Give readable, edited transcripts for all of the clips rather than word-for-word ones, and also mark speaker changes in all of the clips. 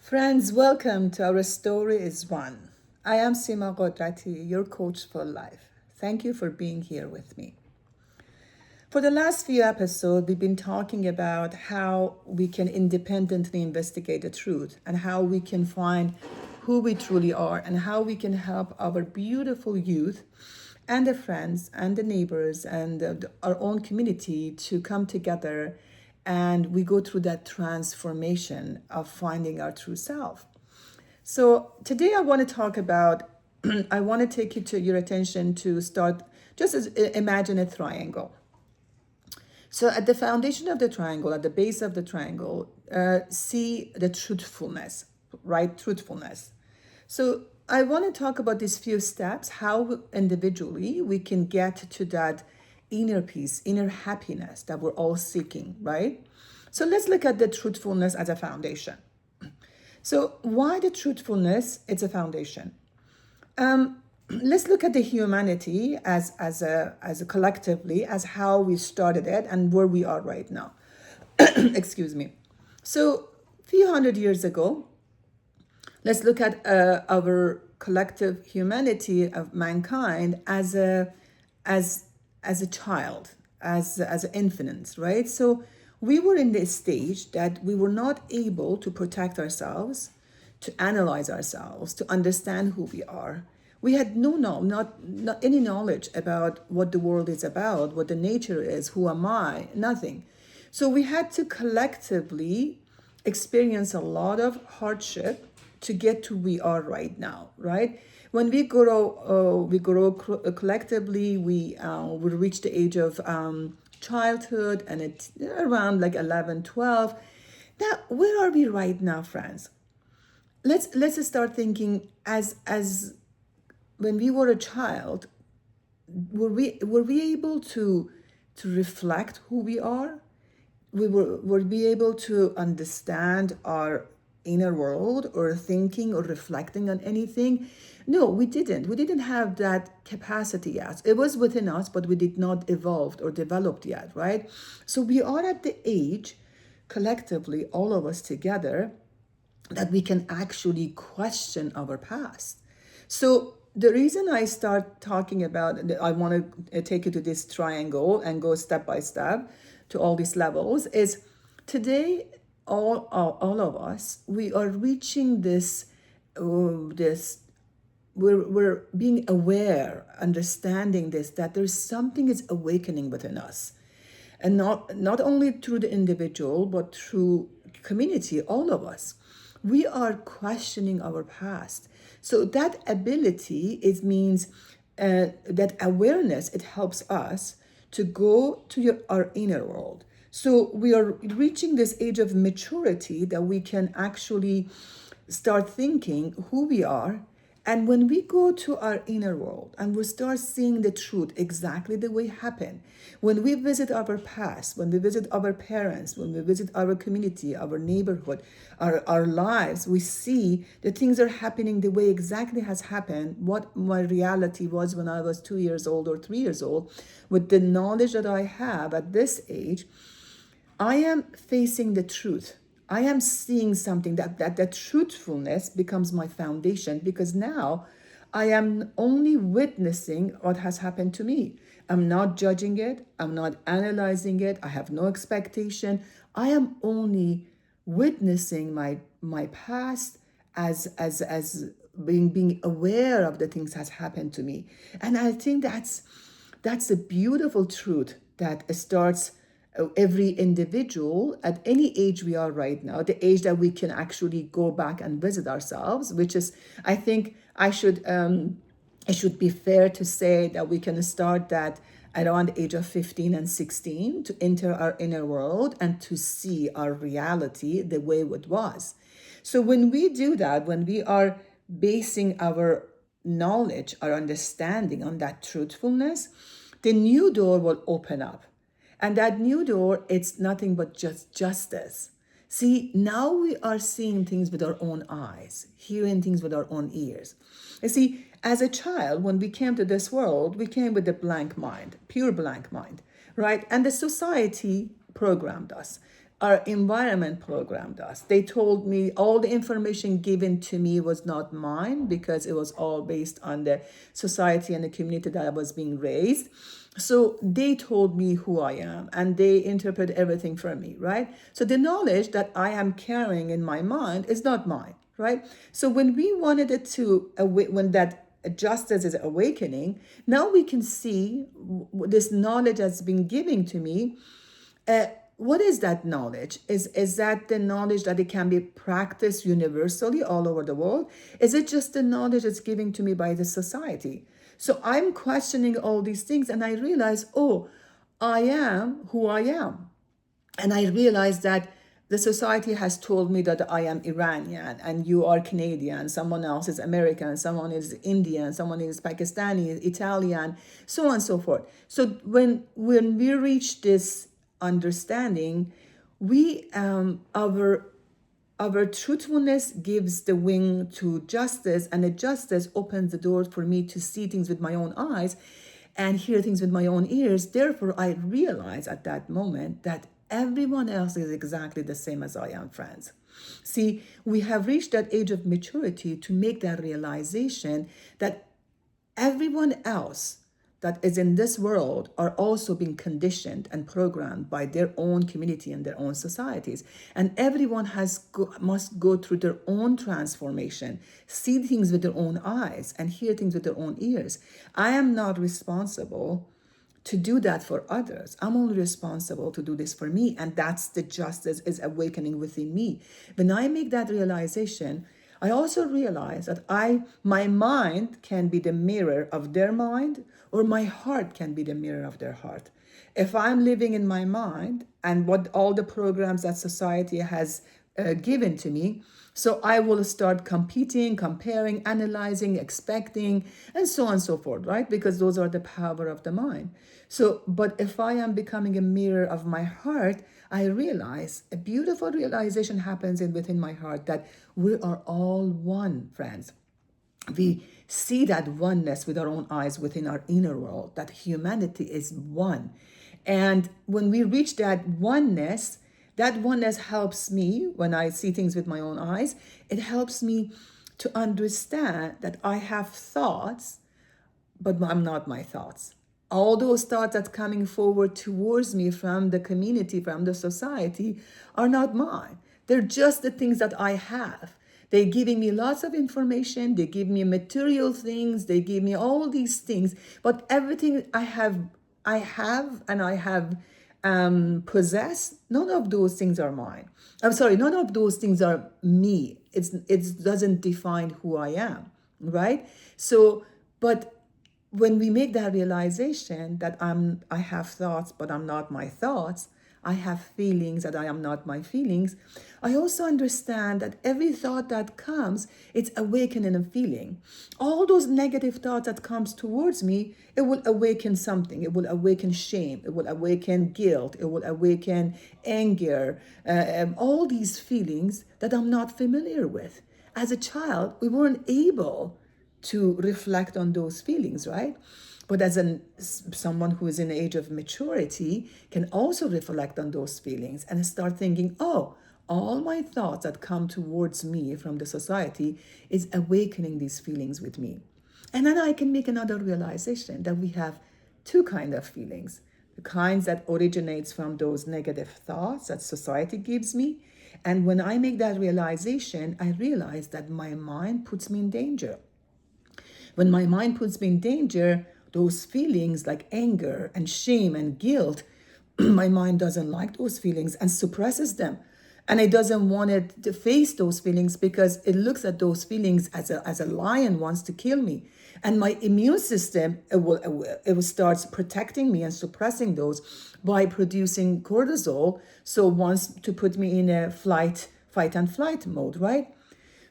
Speaker 1: Friends, welcome to Our Story is One. I am Sima Ghodrati, your coach for life. Thank you for being here with me. For the last few episodes, we've been talking about how we can independently investigate the truth and how we can find who we truly are and how we can help our beautiful youth and the friends and the neighbors and our own community to come together and we go through that transformation of finding our true self. So today I want to talk about, I want to take you to your attention to start, just as imagine a triangle. So at the foundation of the triangle, at the base of the triangle, see the truthfulness, right? Truthfulness. So I want to talk about these few steps, how individually we can get to that inner peace, inner happiness that we're all seeking, right? So let's look at the truthfulness as a foundation. So why the truthfulness? It's a foundation. Let's look at the humanity as a collectively as how we started it and where we are right now. Excuse me. So a few hundred years ago, let's look at our collective humanity of mankind as a child, as an infant, right? So we were in this stage that we were not able to protect ourselves, to analyze ourselves, to understand who we are. We had not any knowledge about what the world is about, what the nature is, who am I, nothing. So we had to collectively experience a lot of hardship to get to we are right now, right? When we grow collectively. We reach the age of childhood, and it's around like 11, 12. Now, where are we right now, friends? Let's start thinking as when we were a child. Were we able to reflect who we are? Were we able to understand our inner world or thinking or reflecting on anything? No, we didn't have that capacity yet. It was within us, but we did not evolve or developed yet, right? So we are at the age, collectively, all of us together, that we can actually question our past. So the reason I start talking about, I want to take you to this triangle and go step by step to all these levels, is today all of us, we are reaching this we're being aware, understanding this, that there's something is awakening within us, and not only through the individual but through community, all of us. We are questioning our past. So that ability, it means that awareness, it helps us to go to our inner world. So we are reaching this age of maturity that we can actually start thinking who we are. And when we go to our inner world and we start seeing the truth exactly the way it happened, when we visit our past, when we visit our parents, when we visit our community, our neighborhood, our lives, we see that things are happening the way exactly has happened, what my reality was when I was 2 years old or 3 years old. With the knowledge that I have at this age, I am facing the truth. I am seeing something that truthfulness becomes my foundation, because now I am only witnessing what has happened to me. I'm not judging it. I'm not analyzing it. I have no expectation. I am only witnessing my past as being aware of the things has happened to me. And I think that's a beautiful truth that starts every individual at any age we are right now, the age that we can actually go back and visit ourselves, which is, I think it should be fair to say that we can start that around the age of 15 and 16 to enter our inner world and to see our reality the way it was. So when we do that, when we are basing our knowledge, our understanding on that truthfulness, the new door will open up. And that new door, it's nothing but just justice. See, now we are seeing things with our own eyes, hearing things with our own ears. You see, as a child, when we came to this world, we came with a blank mind, pure blank mind, right? And the society programmed us. our environment programmed us. They told me all the information given to me was not mine because it was all based on the society and the community that I was being raised. So they told me who I am and they interpret everything for me, right? So the knowledge that I am carrying in my mind is not mine, right? So when we wanted it to, when that justice is awakening, now we can see this knowledge that's been given to me. What is that knowledge? Is that the knowledge that it can be practiced universally all over the world? Is it just the knowledge that's given to me by the society? So I'm questioning all these things and I realize, oh, I am who I am. And I realized that the society has told me that I am Iranian and you are Canadian, someone else is American, someone is Indian, someone is Pakistani, Italian, so on and so forth. So when we reach this understanding, we our truthfulness gives the wing to justice, and the justice opens the door for me to see things with my own eyes and hear things with my own ears. Therefore, I realize at that moment that everyone else is exactly the same as I am, friends. See, we have reached that age of maturity to make that realization that everyone else that is in this world are also being conditioned and programmed by their own community and their own societies, and everyone must go through their own transformation, see things with their own eyes and hear things with their own ears. I am not responsible to do that for others. I'm only responsible to do this for me, and that's the justice is awakening within me. When I make that realization, I also realize that my mind can be the mirror of their mind, or my heart can be the mirror of their heart. If I'm living in my mind and what all the programs that society has given to me, so I will start competing, comparing, analyzing, expecting, and so on and so forth, right? Because those are the power of the mind. So, but if I am becoming a mirror of my heart, I realize a beautiful realization happens within my heart that we are all one, friends. We see that oneness with our own eyes within our inner world, that humanity is one. And when we reach that oneness helps me when I see things with my own eyes. It helps me to understand that I have thoughts, but I'm not my thoughts. All those thoughts that coming forward towards me from the community, from the society, are not mine. They're just the things that I have. They're giving me lots of information. They give me material things. They give me all these things. But everything I have possess, none of those things are mine. I'm sorry, none of those things are me. It doesn't define who I am, right? So, but when we make that realization that I have thoughts, but I'm not my thoughts, I have feelings that I am not my feelings, I also understand that every thought that comes, it's awakening a feeling. All those negative thoughts that comes towards me, it will awaken something. It will awaken shame. It will awaken guilt. It will awaken anger. All these feelings that I'm not familiar with. As a child, we weren't able to reflect on those feelings, right? But as someone who is in the age of maturity can also reflect on those feelings and start thinking, oh, all my thoughts that come towards me from the society is awakening these feelings with me. And then I can make another realization that we have two kinds of feelings. The kinds that originates from those negative thoughts that society gives me. And when I make that realization, I realize that my mind puts me in danger. When my mind puts me in danger, those feelings like anger and shame and guilt, my mind doesn't like those feelings and suppresses them. And it doesn't want it to face those feelings because it looks at those feelings as a lion wants to kill me. And my immune system, it will starts protecting me and suppressing those by producing cortisol. So wants to put me in a fight and flight mode, right?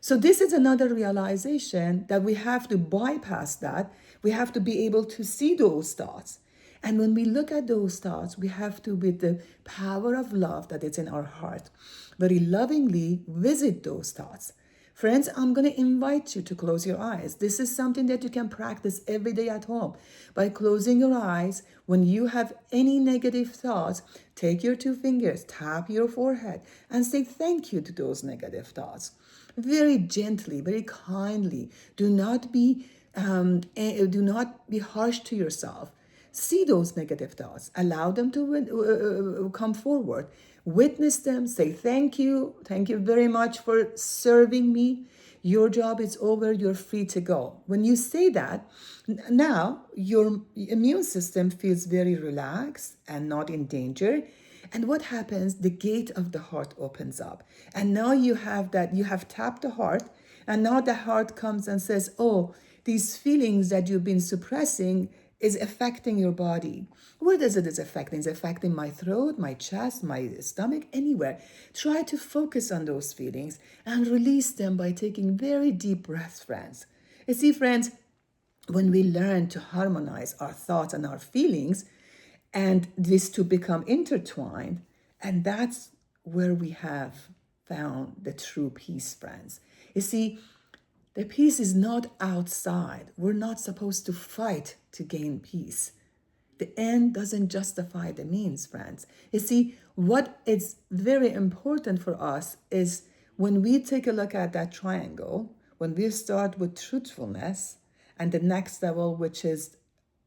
Speaker 1: So this is another realization that we have to bypass that. We have to be able to see those thoughts. And when we look at those thoughts, we have to, with the power of love that is in our heart, very lovingly visit those thoughts. Friends, I'm going to invite you to close your eyes. This is something that you can practice every day at home. By closing your eyes, when you have any negative thoughts, take your two fingers, tap your forehead, and say thank you to those negative thoughts. Very gently, very kindly. Do not be harsh to yourself. See those negative thoughts. Allow them to come forward. Witness them. Say thank you. Thank you very much for serving me. Your job is over. You're free to go. When you say that, now your immune system feels very relaxed and not in danger. And what happens? The gate of the heart opens up. And now you have tapped the heart. And now the heart comes and says, oh, these feelings that you've been suppressing is affecting your body. Where does it is affecting? It's affecting my throat, my chest, my stomach, anywhere. Try to focus on those feelings and release them by taking very deep breaths, friends. You see, friends, when we learn to harmonize our thoughts and our feelings, and this to become intertwined, and that's where we have found the true peace, friends. You see, the peace is not outside. We're not supposed to fight to gain peace. The end doesn't justify the means, friends. You see, what is very important for us is when we take a look at that triangle, when we start with truthfulness, and the next level, which is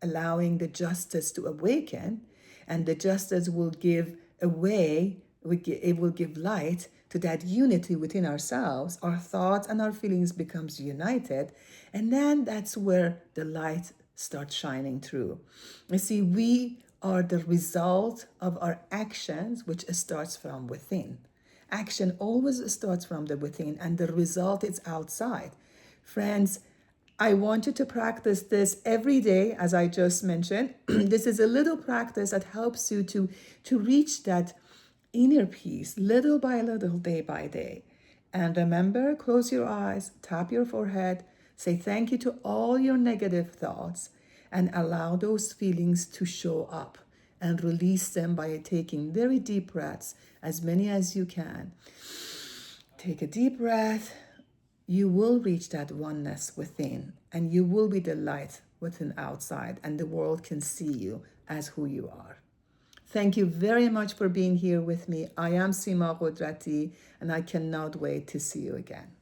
Speaker 1: allowing the justice to awaken, and the justice will give away, it will give light to that unity within ourselves. Our thoughts and our feelings becomes united, and then that's where the light starts shining through. You see, we are the result of our actions, which starts from within. Action always starts from the within, and the result is outside. Friends, I want you to practice this every day, as I just mentioned. This is a little practice that helps you to reach that inner peace little by little, day by day. And remember, close your eyes, tap your forehead, say thank you to all your negative thoughts, and allow those feelings to show up and release them by taking very deep breaths, as many as you can. Take a deep breath. You will reach that oneness within, and you will be the light within outside, and the world can see you as who you are. Thank you very much for being here with me. I am Sima Ghodrati, and I cannot wait to see you again.